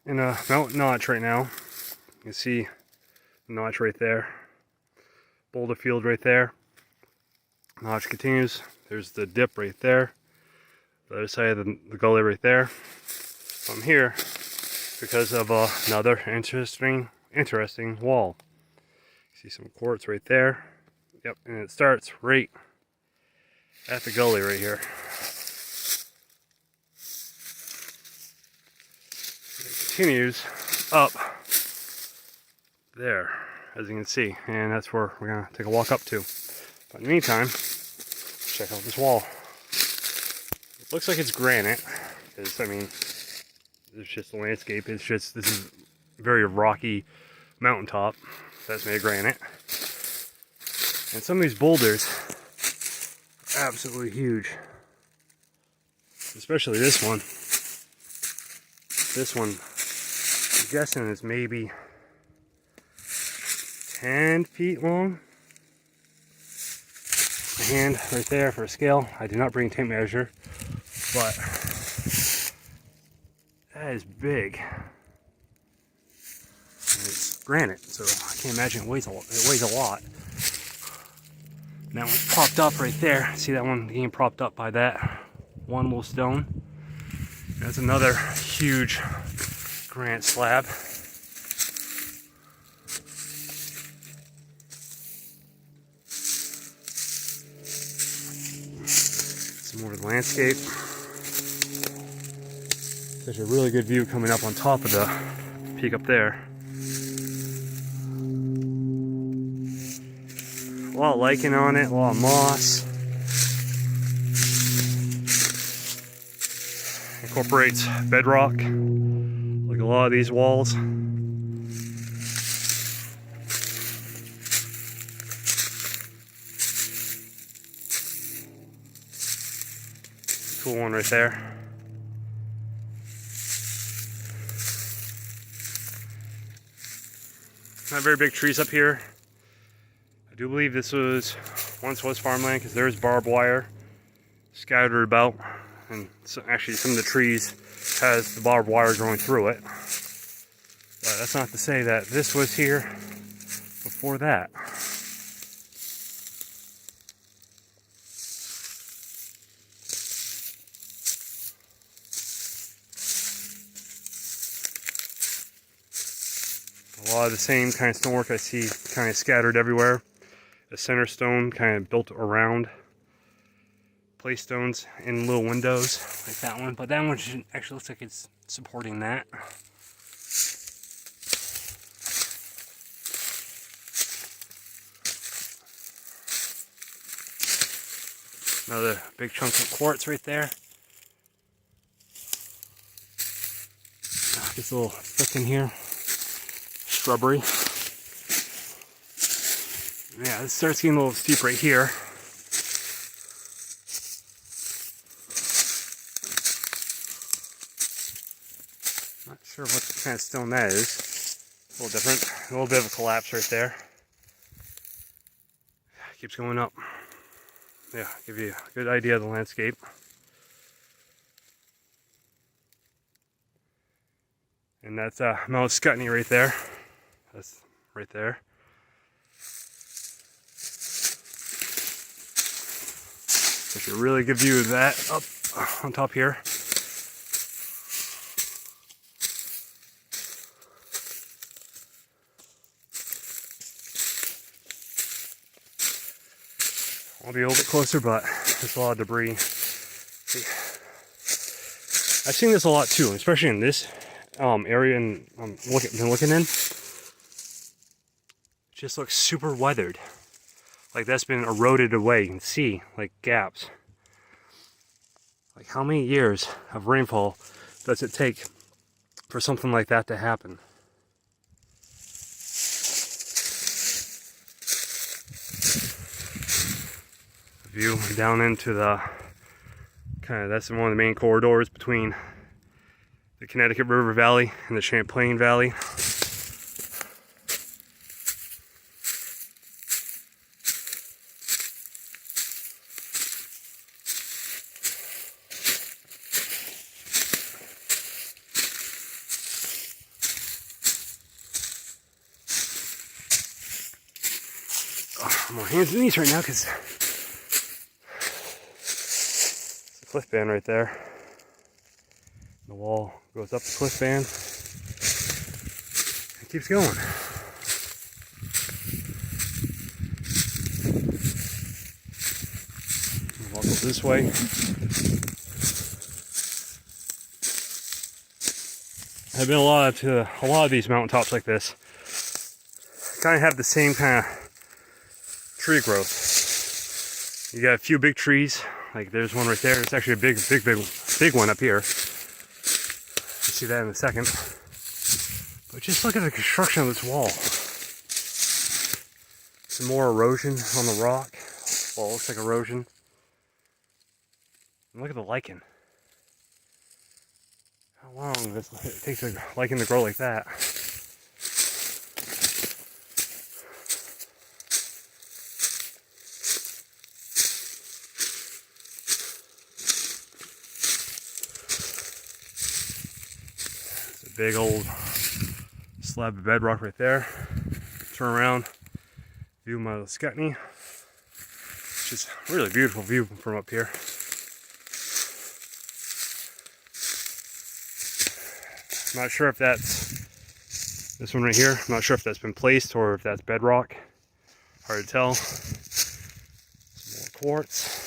in a mountain notch right now. You can see the notch right there. Boulder field right there. Notch continues. There's the dip right there. The other side of the gully right there. I'm here because of another interesting wall. See some quartz right there. Yep, and it starts right at the gully right here. It continues up there, as you can see, and that's where we're gonna take a walk up to. But in the meantime, check out this wall. It looks like it's granite, because I mean, it's just the landscape. It's just, this is very rocky mountaintop that's made of granite. And some of these boulders are absolutely huge. Especially this one. This one, I'm guessing is maybe 10 feet long. My hand right there for a scale. I did not bring a tape measure, but that is big. And it's granite, so I can't imagine it weighs a lot. And that one's propped up right there. See that one being propped up by that one little stone? That's another huge granite slab. Some more of the landscape. There's a really good view coming up on top of the peak up there. A lot of lichen on it, a lot of moss. Incorporates bedrock, like a lot of these walls. Cool one right there. Not very big trees up here. I do believe this once was farmland, because there's barbed wire scattered about, and so actually some of the trees has the barbed wire growing through it. But that's not to say that this was here before that. A lot of the same kind of stonework I see kind of scattered everywhere. The center stone kind of built around. Place stones in little windows like that one, but that one actually looks like it's supporting that. Another big chunk of quartz right there. Gets a little thick in here. Shrubbery. Yeah, it starts getting a little steep right here. Not sure what kind of stone that is. A little different. A little bit of a collapse right there. Keeps going up. Yeah, give you a good idea of the landscape. And that's Mount Scottney right there. That's right there. Such a really good view of that up on top here. I'll be a little bit closer, but there's a lot of debris. See, I've seen this a lot too, especially in this area and been looking in. It just looks super weathered. Like that's been eroded away. You can see like gaps. Like how many years of rainfall does it take for something like that to happen? View down into the that's one of the main corridors between the Connecticut River Valley and the Champlain Valley. on my hands and knees right now because it's a cliff band right there. The wall goes up the cliff band and keeps going. Walk up this way. I've been a lot of these mountaintops like this. Kind of have the same kind of tree growth. You got a few big trees, like there's one right there. It's actually a big one up here. You'll see that in a second. But just look at the construction of this wall. Some more erosion on the rock. Well, it looks like erosion. And look at the lichen. How long does it take the lichen to grow like that? Big old slab of bedrock right there. Turn around, view my Scottney. Just a really beautiful view from up here. I'm not sure if that's this one right here. I'm not sure if that's been placed or if that's bedrock. Hard to tell. Some more quartz.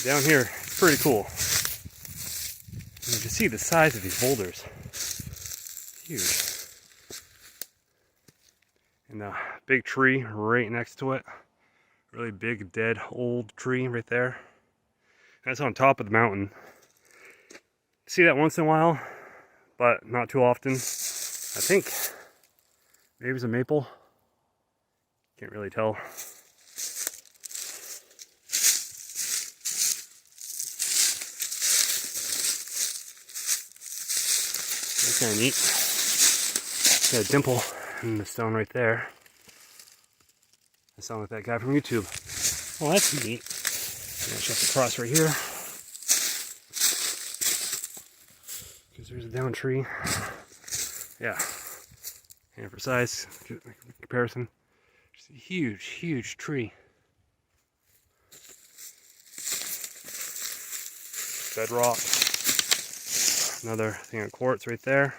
Down here, it's pretty cool. You can see the size of these boulders. Huge. And a big tree right next to it. Really big, dead, old tree right there. That's on top of the mountain. See that once in a while, but not too often. I think maybe it's a maple. Can't really tell. That's kind of neat. Got a dimple in the stone right there. I sound like that guy from YouTube. Well, that's neat. I'm gonna check the cross right here. Because there's a down tree. Yeah. And for size comparison, just a huge, huge tree. Bedrock. Another thing of quartz right there.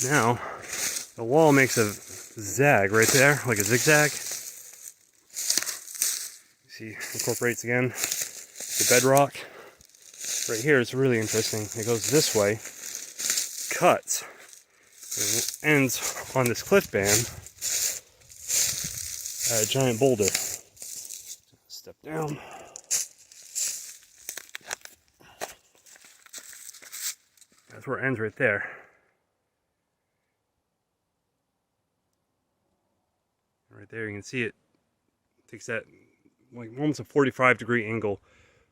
Now, the wall makes a zag right there, like a zigzag. You see, incorporates again the bedrock. Right here is really interesting. It goes this way, cuts, and ends on this cliff band. A giant boulder. Step down. That's where it ends right there. Right there, you can see it takes that like almost a 45-degree angle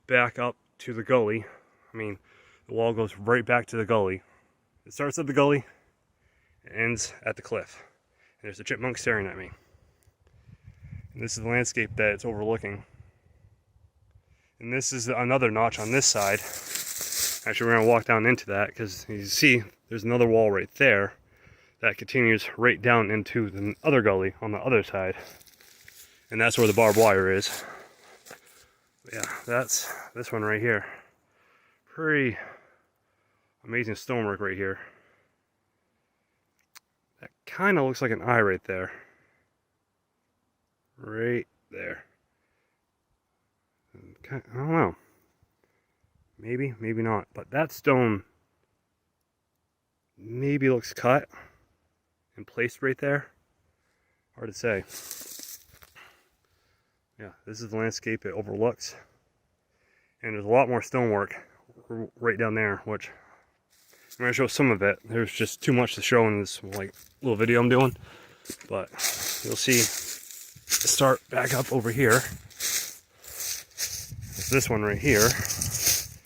back up to the gully. I mean, the wall goes right back to the gully. It starts at the gully, it ends at the cliff. And there's a chipmunk staring at me. And this is the landscape that it's overlooking. And this is another notch on this side. Actually, we're going to walk down into that because you see there's another wall right there that continues right down into the other gully on the other side. And that's where the barbed wire is. But yeah, that's this one right here. Pretty amazing stonework right here. That kind of looks like an eye right there. Right there. I don't know. Maybe, maybe not. But that stone maybe looks cut and placed right there. Hard to say. Yeah, this is the landscape it overlooks. And there's a lot more stonework right down there, which I'm going to show some of it. There's just too much to show in this like little video I'm doing. But you'll see. Start back up over here. It's this one right here. Just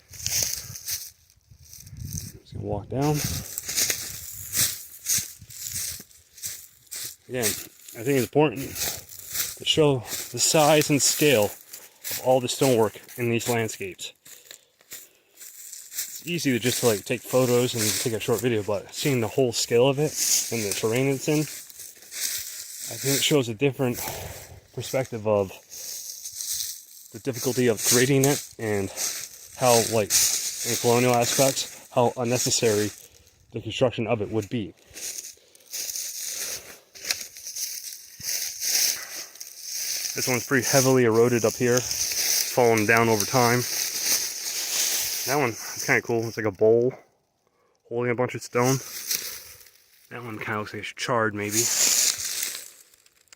gonna walk down. Again, I think it's important to show the size and scale of all the stonework in these landscapes. easy to just like take photos and take a short video, but seeing the whole scale of it and the terrain it's in, I think it shows a different perspective of the difficulty of creating it and how, like, in colonial aspects, how unnecessary the construction of it would be. This one's pretty heavily eroded up here, fallen down over time. That one is kind of cool. It's like a bowl holding a bunch of stone. That one kind of looks like it's charred, maybe.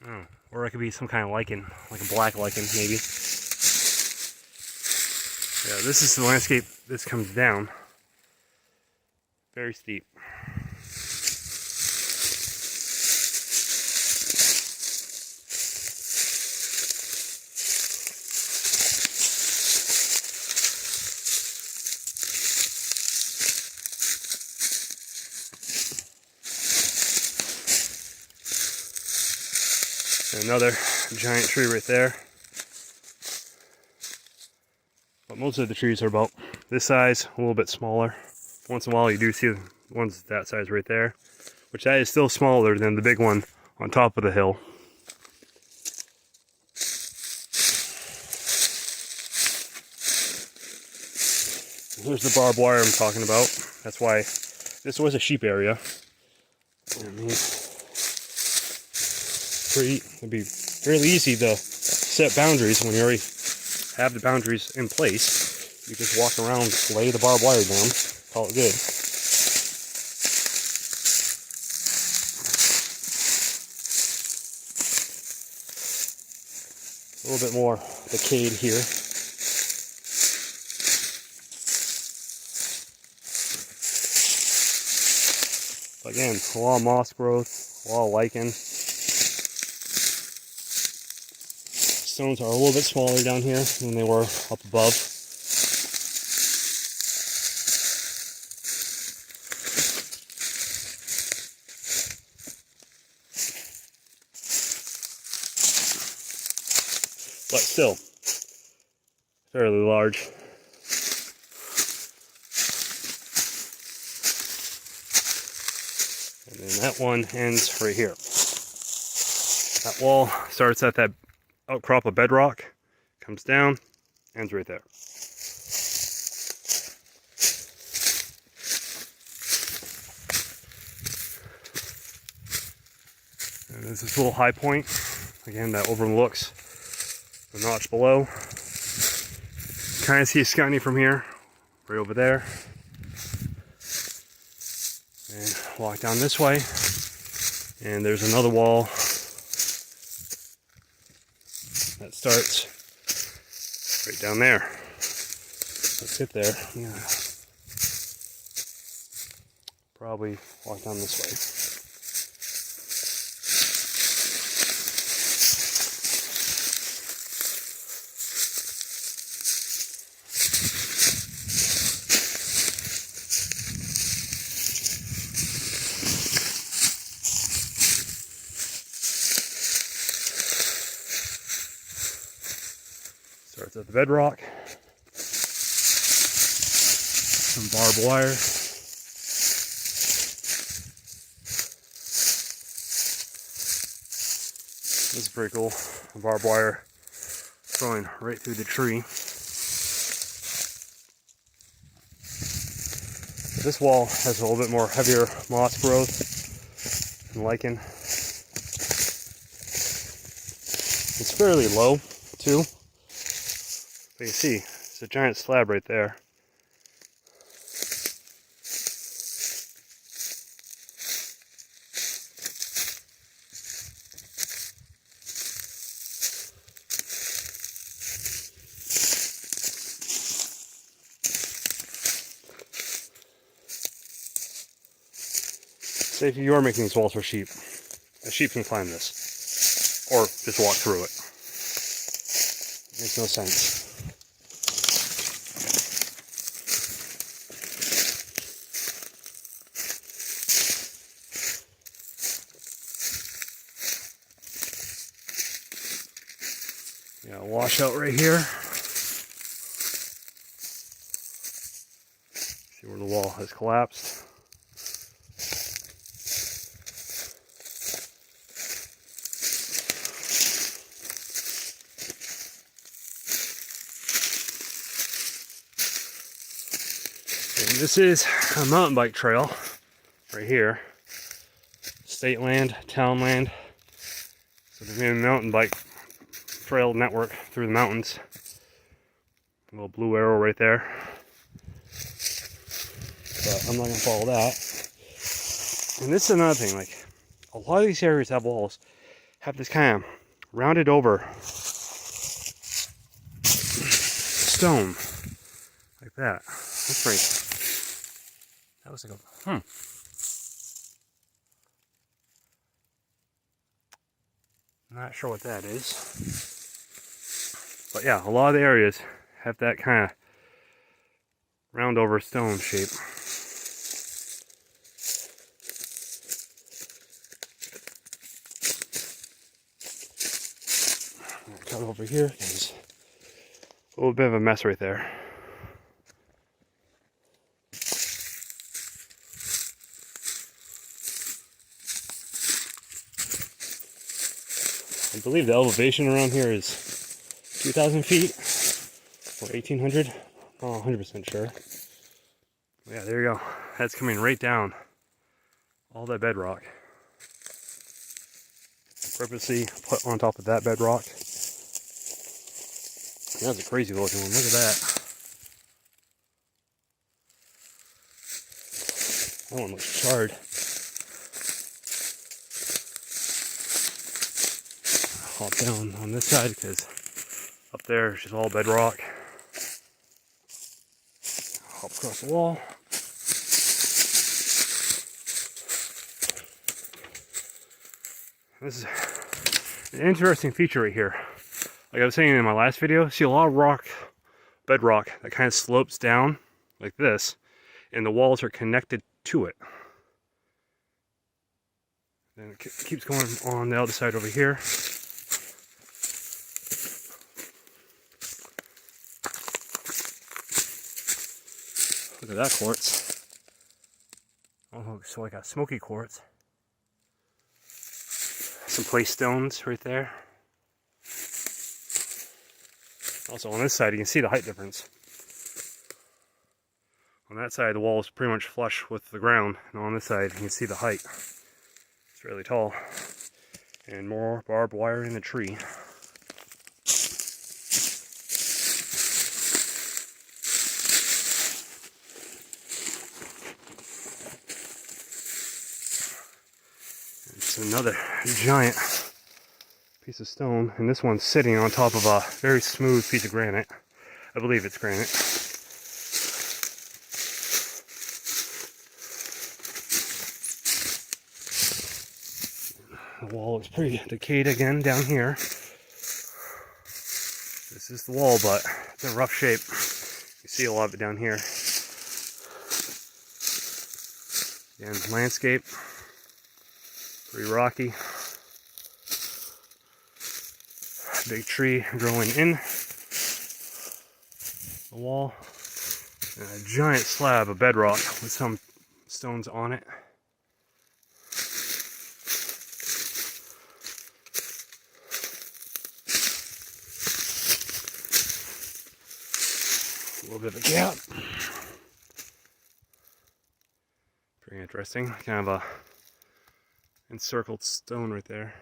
Oh, or it could be some kind of lichen, like a black lichen, maybe. Yeah, this is the landscape. This comes down. Very steep. Another giant tree right there. But most of the trees are about this size, a little bit smaller. Once in a while you do see ones that size right there, which that is still smaller than the big one on top of the hill. Here's the barbed wire I'm talking about. That's why this was a sheep area. It'd be fairly easy to set boundaries when you already have the boundaries in place. You just walk around, lay the barbed wire down, call it good. A little bit more decayed here. But again, a lot of moss growth, a lot of lichen. Stones are a little bit smaller down here than they were up above. But still, fairly large. And then that one ends right here. That wall starts at that outcrop of bedrock, comes down, ends right there. And there's this little high point, again, that overlooks the notch below. Kind of see Scunny from here, right over there. And walk down this way, and there's another wall that starts right down there. Let's get there. Yeah. Probably walk down this way. Starts at the bedrock. Some barbed wire. This is pretty cool. The barbed wire going right through the tree. This wall has a little bit more heavier moss growth and lichen. It's fairly low too. But you see, it's a giant slab right there. Say if you are making these walls for sheep, a sheep can climb this, or just walk through it. Makes no sense. Yeah, washout right here. See the wall has collapsed. And this is a mountain bike trail right here. State land, town land. So there's a mountain bike trail network through the mountains. A little blue arrow right there. But I'm not going to follow that. And this is another thing, like a lot of these areas have walls, have this kind of rounded over stone. Like that. That's right. That looks like a, Not sure what that is. But yeah, a lot of the areas have that kind of round over stone shape. Cut over here. There's a little bit of a mess right there. I believe the elevation around here is 2,000 feet or 1,800. Not 100% sure. Yeah, there you go. That's coming right down. All that bedrock. Purposely put on top of that bedrock. That's a crazy looking one. Look at that. That one looks charred. Hop down on this side because up there it's just all bedrock. Hop across the wall. This is an interesting feature right here. Like I was saying in my last video, see a lot of bedrock that kind of slopes down like this, and the walls are connected to it. Then it keeps going on the other side over here. Look at that quartz. Oh, it's like a smoky quartz. Some place stones right there. Also on this side you can see the height difference. On that side the wall is pretty much flush with the ground, and on this side you can see the height. It's really tall. And more barbed wire in the tree. It's another giant piece of stone, and this one's sitting on top of a very smooth piece of granite. I believe it's granite. The wall is pretty decayed again down here. This is the wall, but it's in rough shape. You see a lot of it down here. Again, landscape. Pretty rocky. Big tree growing in the wall. And a giant slab of bedrock with some stones on it. A little bit of a gap. Pretty interesting. Kind of a encircled stone right there.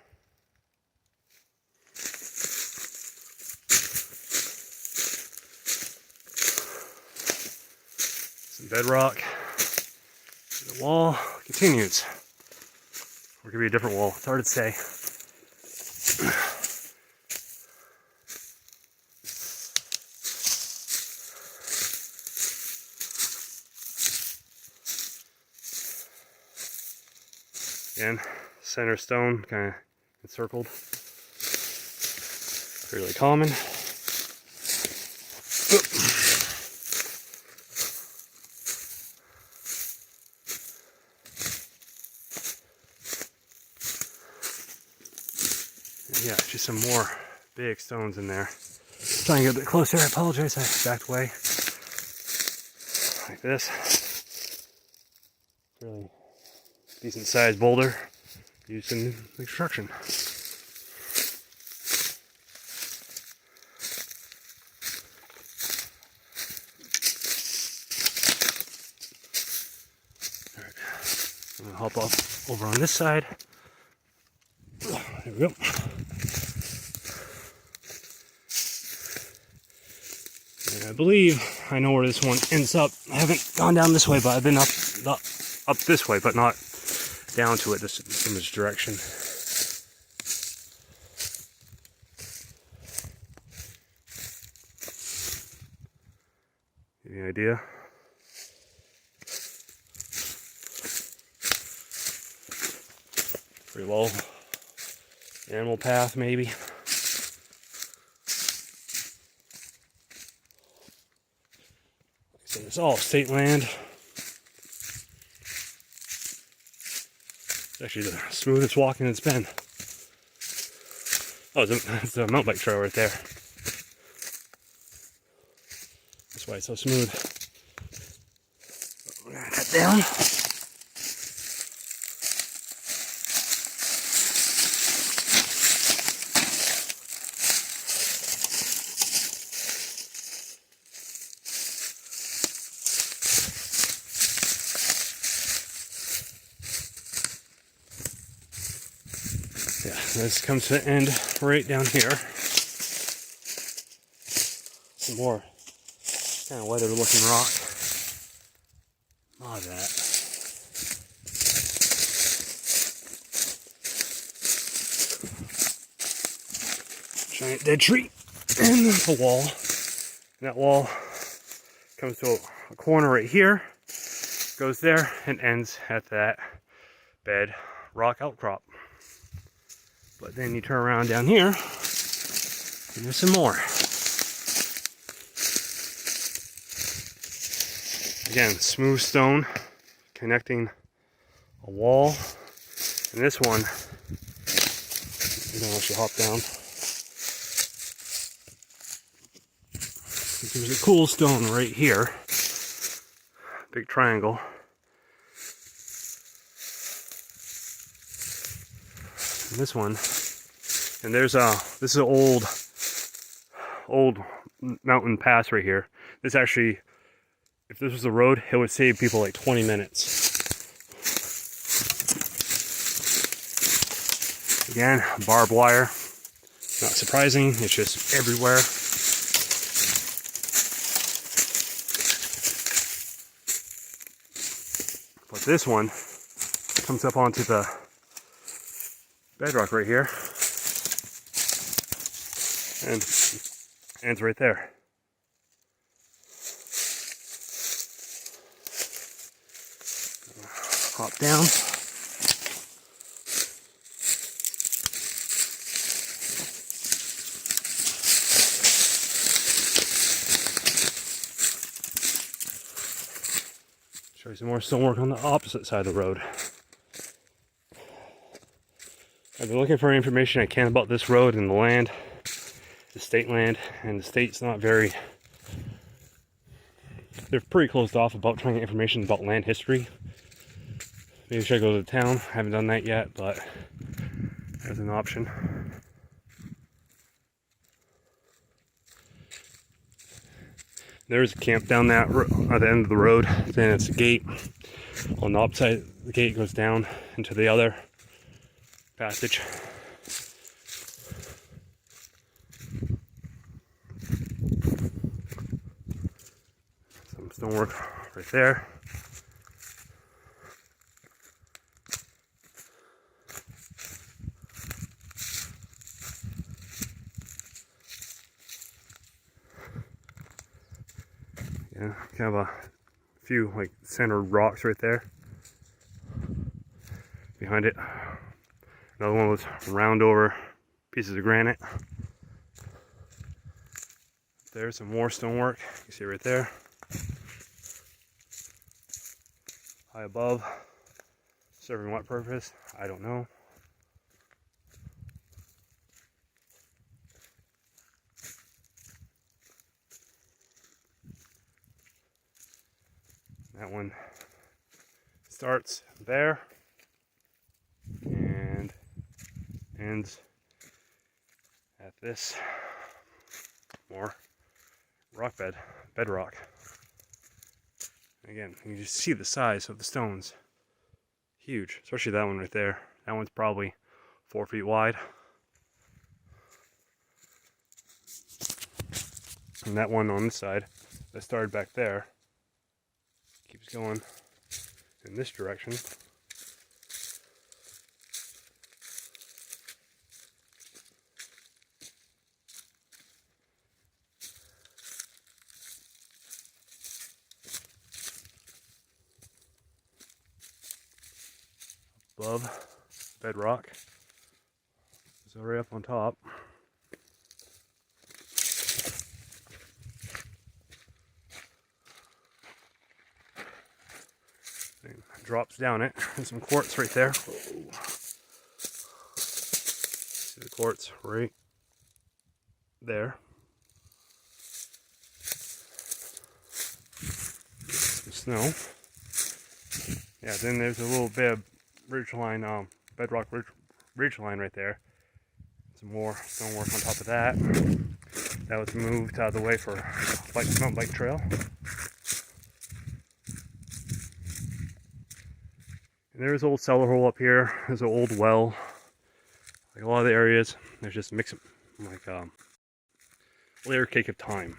Some bedrock. The wall continues. Or it could be a different wall. It's hard to say. Again, center stone, kind of encircled. Fairly common. Yeah, just some more big stones in there. Trying to get a bit closer. I apologize. I backed away like this. Really decent sized boulder used in construction. Alright, I'm gonna hop off over on this side. There we go. And I believe I know where this one ends up. I haven't gone down this way, but I've been up this way, but not down to it in this direction. Any idea? Pretty low. Animal path, maybe. So it's all state land. It's actually the smoothest walking it's been. Oh, it's a mountain bike trail right there. That's why it's so smooth. We're gonna cut down. Yeah, this comes to the end right down here. Some more kind of weathered looking rock. Look at that. Giant dead tree and a wall. And that wall comes to a corner right here, goes there, and ends at that bed rock outcrop. But then you turn around down here, and there's some more. Again, smooth stone connecting a wall. And this one, you don't actually hop down. There's a cool stone right here. Big triangle. And this one, and there's this is an old mountain pass right here. This actually, if this was a road, it would save people like 20 minutes. Again, barbed wire. Not surprising, it's just everywhere. But this one comes up onto the bedrock right here and ends right there. Hop down. Show you some more stonework on the opposite side of the road. I've been looking for information I can about this road and the land, the state land, and the state's not very, they're pretty closed off about trying to get information about land history. Maybe I should go to the town. I haven't done that yet, but as an option. There's a camp down that at the end of the road. Then it's a gate. On the opposite, the gate goes down into the other passage. Some stonework right there. Yeah, kind of a few like centered rocks right there. Behind it, another one was round over pieces of granite. There's some more stonework. You can see right there. High above. Serving what purpose? I don't know. That one is starts there and ends at this more rock bedrock. Again, you can just see the size of the stones. Huge, especially that one right there. That one's probably 4 feet wide. And that one on this side that started back there keeps going in this direction. Above bedrock. It's already up on top. And drops down it. And some quartz right there. Whoa. See the quartz right there. Some snow. Yeah, then there's a little bit of ridgeline, bedrock ridgeline right there. Some more stonework on top of that. That was moved out of the way for mountain bike trail. And there's an old cellar hole up here. There's an old well. Like a lot of the areas, there's just mix like layer cake of time.